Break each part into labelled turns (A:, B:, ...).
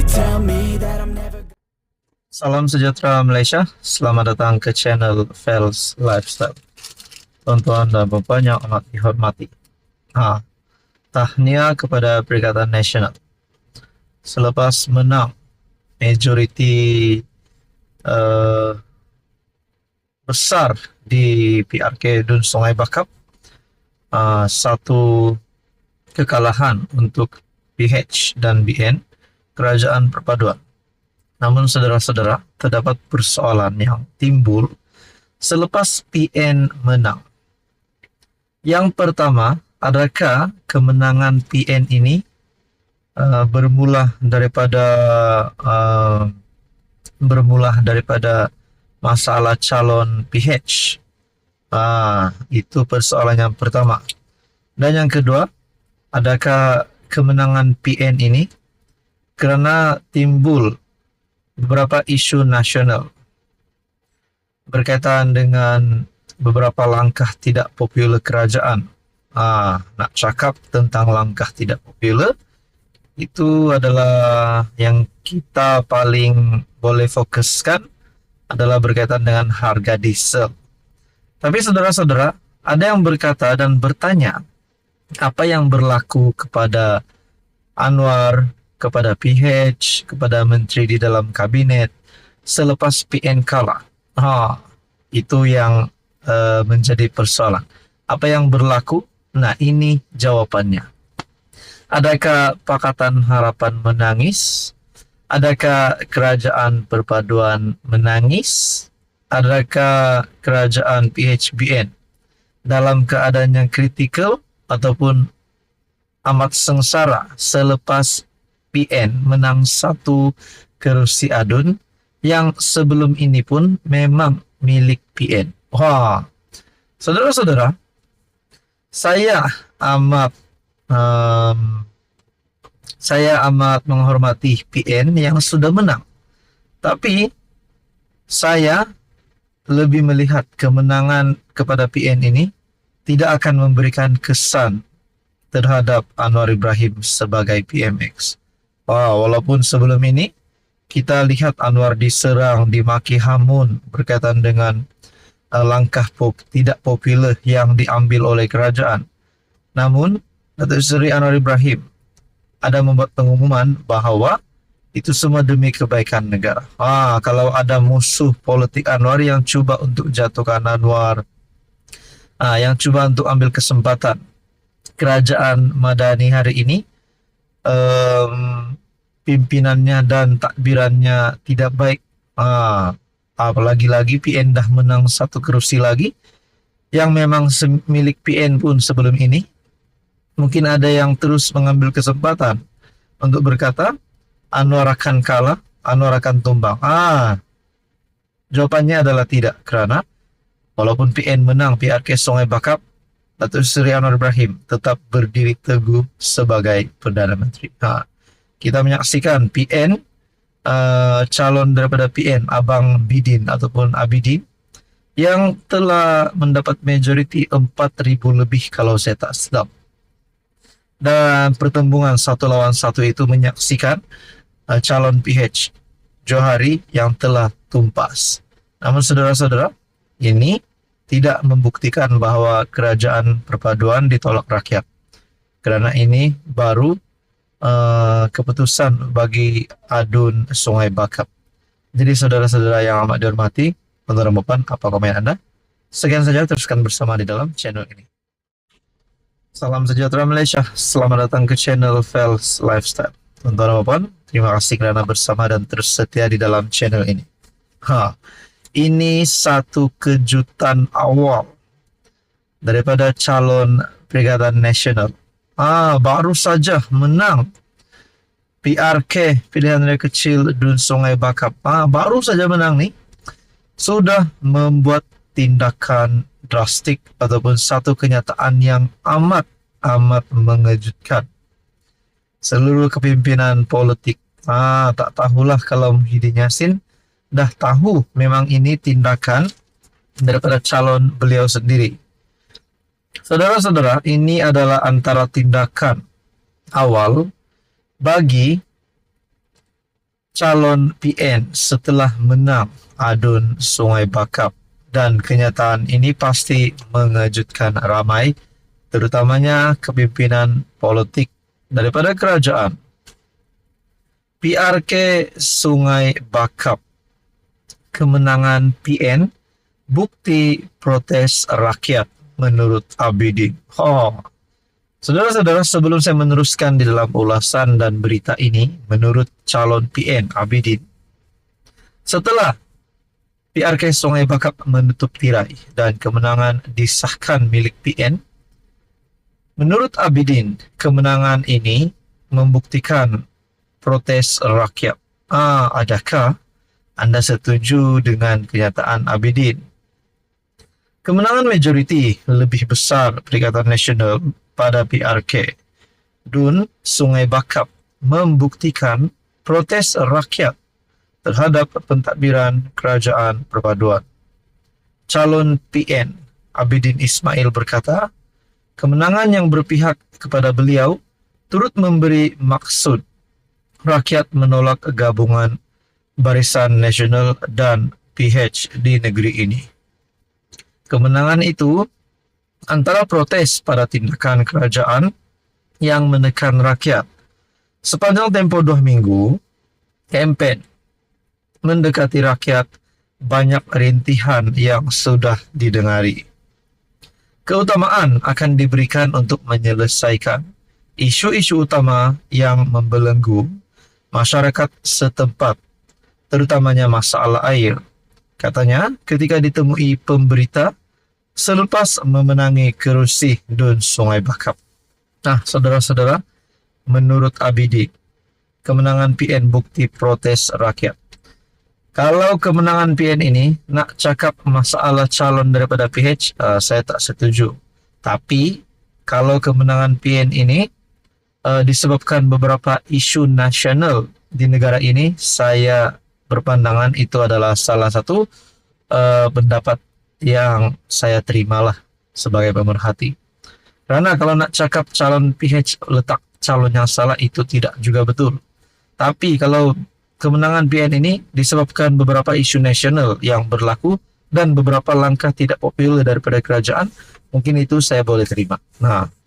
A: tell me that I'm never.
B: Salam sejahtera Malaysia, selamat datang ke channel Fels Lifestyle. Tuan-tuan dan puan yang amat dihormati. Tahniah kepada Perikatan Nasional. Selepas menang majoriti besar di PRK Dun Sungai Bakap, satu kekalahan untuk PH dan BN, Kerajaan Perpaduan. Namun saudara-saudara, terdapat persoalan yang timbul selepas PN menang. Yang pertama, adakah kemenangan PN ini bermula daripada masalah calon PH? Itu persoalan yang pertama. Dan yang kedua, adakah kemenangan PN ini kerana timbul beberapa isu nasional berkaitan dengan beberapa langkah tidak popular kerajaan. Nak cakap tentang langkah tidak popular, itu adalah yang kita paling boleh fokuskan adalah berkaitan dengan harga diesel. Tapi saudara-saudara, ada yang berkata dan bertanya, apa yang berlaku kepada Anwar, kepada PH, kepada menteri di dalam kabinet selepas PN kalah? Itu yang menjadi persoalan. Apa yang berlaku? Nah, ini jawabannya. Adakah Pakatan Harapan menangis? Adakah Kerajaan Perpaduan menangis? Adakah Kerajaan PHBN dalam keadaan yang kritikal ataupun amat sengsara selepas PN menang satu kerusi adun yang sebelum ini pun memang milik PN? Saudara-saudara, saya amat menghormati PN yang sudah menang. Tapi saya lebih melihat kemenangan kepada PN ini tidak akan memberikan kesan terhadap Anwar Ibrahim sebagai PMX. Walaupun sebelum ini kita lihat Anwar diserang, dimaki hamun berkaitan dengan langkah tidak popular yang diambil oleh kerajaan. Namun, Datuk Seri Anwar Ibrahim ada membuat pengumuman bahawa itu semua demi kebaikan negara. Kalau ada musuh politik Anwar yang cuba untuk jatuhkan Anwar, yang cuba untuk ambil kesempatan kerajaan Madani hari ini, pimpinannya dan takbirannya tidak baik. Apalagi PN dah menang satu kerusi lagi yang memang milik PN pun sebelum ini. Mungkin ada yang terus mengambil kesempatan untuk berkata Anwar akan kalah, Anwar akan tumbang. Jawabannya adalah tidak, kerana walaupun PN menang PRK Sungai Bakap, Datuk Seri Anwar Ibrahim tetap berdiri teguh sebagai Perdana Menteri. Kita menyaksikan PN, calon daripada PN, Abang Bidin ataupun Abidin, yang telah mendapat majoriti 4,000 lebih kalau saya tak silap. Dan pertembungan satu lawan satu itu menyaksikan calon PH Johari yang telah tumpas. Namun saudara-saudara, ini tidak membuktikan bahawa Kerajaan Perpaduan ditolak rakyat. Kerana ini baru keputusan bagi adun Sungai Bakap. Jadi saudara-saudara yang amat dihormati, tuan-tuan dan puan, apa komen anda? Sekian saja, teruskan bersama di dalam channel ini. Salam sejahtera Malaysia, selamat datang ke channel Fels Lifestyle. Tuan-tuan dan puan, terima kasih kerana bersama dan terus setia di dalam channel ini. Ini satu kejutan awal daripada calon Perikatan Nasional. Baru saja menang PRK, Pilihan Raya Kecil Dun Sungai Bakap. Baru saja menang nih, sudah membuat tindakan drastik ataupun satu kenyataan yang amat mengejutkan. Seluruh kepimpinan politik, tak tahulah kalau Muhyiddin Yassin dah tahu memang ini tindakan daripada calon beliau sendiri. Saudara-saudara, ini adalah antara tindakan awal bagi calon PN setelah menang adun Sungai Bakap, dan kenyataan ini pasti mengejutkan ramai, terutamanya kepimpinan politik daripada kerajaan. PRK Sungai Bakap, kemenangan PN, bukti protes rakyat menurut Abidin. Saudara-saudara, sebelum saya meneruskan di dalam ulasan dan berita ini, menurut calon PN Abidin, setelah PRK Sungai Bakap menutup tirai dan kemenangan disahkan milik PN, menurut Abidin, kemenangan ini membuktikan protes rakyat. Adakah Anda setuju dengan kenyataan Abidin? Kemenangan majoriti lebih besar Perikatan Nasional pada PRK Dun Sungai Bakap membuktikan protes rakyat terhadap pentadbiran kerajaan perpaduan. Calon PN Abidin Ismail berkata, kemenangan yang berpihak kepada beliau turut memberi maksud rakyat menolak gabungan Barisan Nasional dan PH di negeri ini. Kemenangan itu antara protes pada tindakan kerajaan yang menekan rakyat. Sepanjang tempoh 2 minggu, kempen mendekati rakyat, banyak rintihan yang sudah didengari. Keutamaan akan diberikan untuk menyelesaikan isu-isu utama yang membelenggu masyarakat setempat, terutamanya masalah air. Katanya ketika ditemui pemberita selepas memenangi kerusi Dun Sungai Bakap. Saudara-saudara, menurut Abidin, kemenangan PN bukti protes rakyat. Kalau kemenangan PN ini nak cakap masalah calon daripada PH, saya tak setuju. Tapi kalau kemenangan PN ini disebabkan beberapa isu nasional di negara ini, saya berpandangan itu adalah salah satu pendapat yang saya terimalah sebagai pemerhati. Karena kalau nak cakap calon PH letak calon yang salah, itu tidak juga betul. Tapi kalau kemenangan PN ini disebabkan beberapa isu nasional yang berlaku dan beberapa langkah tidak populer daripada kerajaan, mungkin itu saya boleh terima.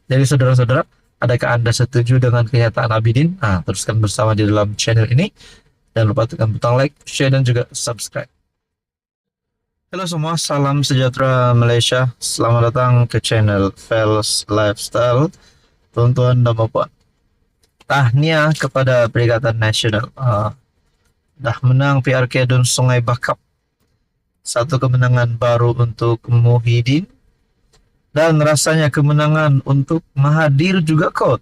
B: Jadi saudara-saudara, adakah Anda setuju dengan kenyataan Abidin? Teruskan bersama di dalam channel ini. Jangan lupa tekan butang like, share, dan juga subscribe. Halo semua, salam sejahtera Malaysia. Selamat datang ke channel Fels Lifestyle. Tuan-tuan dan puan, tahniah kepada Perikatan Nasional. Dah menang PRK Dun Sungai Bakap. Satu kemenangan baru untuk Muhyiddin. Dan rasanya kemenangan untuk Mahathir juga kot.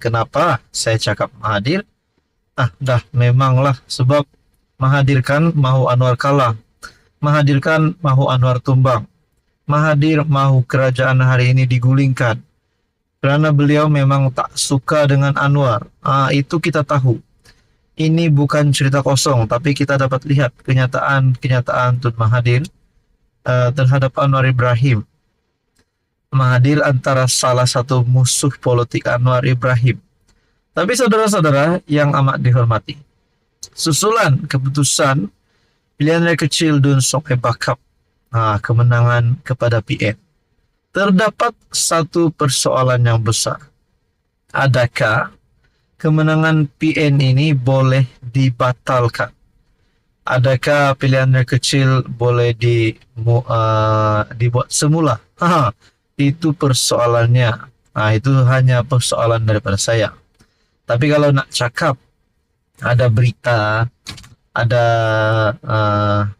B: Kenapa saya cakap Mahathir? Dah memanglah, sebab Mahathir kan mahu Anwar kalah. Mahathir kan mahu Anwar tumbang. Mahathir mahu kerajaan hari ini digulingkan. Kerana beliau memang tak suka dengan Anwar. Itu kita tahu. Ini bukan cerita kosong, tapi kita dapat lihat kenyataan Tun Mahathir terhadap Anwar Ibrahim. Mahathir antara salah satu musuh politik Anwar Ibrahim. Tapi saudara-saudara yang amat dihormati, susulan keputusan pilihan raya kecil Dun Sungai Bakap, kemenangan kepada PN, terdapat satu persoalan yang besar. Adakah kemenangan PN ini boleh dibatalkan? Adakah pilihan raya kecil boleh dibuat semula? Itu persoalannya. Itu hanya persoalan daripada saya. Tapi kalau nak cakap ada berita, ada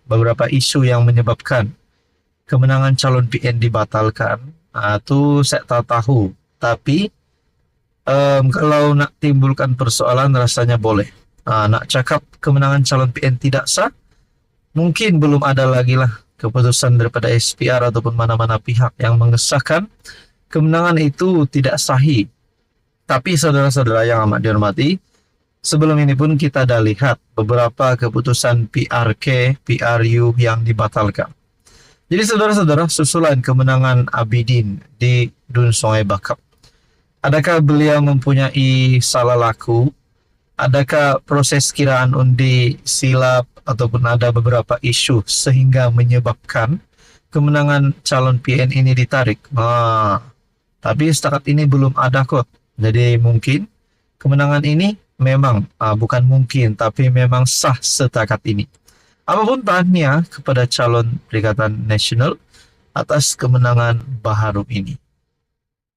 B: beberapa isu yang menyebabkan kemenangan calon PN dibatalkan, itu saya tak tahu. Tapi kalau nak timbulkan persoalan, rasanya boleh. Nak cakap kemenangan calon PN tidak sah, mungkin belum ada lagi lah keputusan daripada SPR ataupun mana-mana pihak yang mengesahkan kemenangan itu tidak sahih. Tapi saudara-saudara yang amat dihormati, sebelum ini pun kita dah lihat beberapa keputusan PRK, PRU yang dibatalkan. Jadi saudara-saudara, susulan kemenangan Abidin di Dun Sungai Bakap, adakah beliau mempunyai salah laku Adakah proses kiraan undi silap ataupun ada beberapa isu sehingga menyebabkan kemenangan calon PN ini ditarik? Tapi setakat ini belum ada kok. Jadi mungkin kemenangan ini memang bukan mungkin, tapi memang sah setakat ini. Apapun tahniah kepada calon Perikatan Nasional atas kemenangan baharu ini.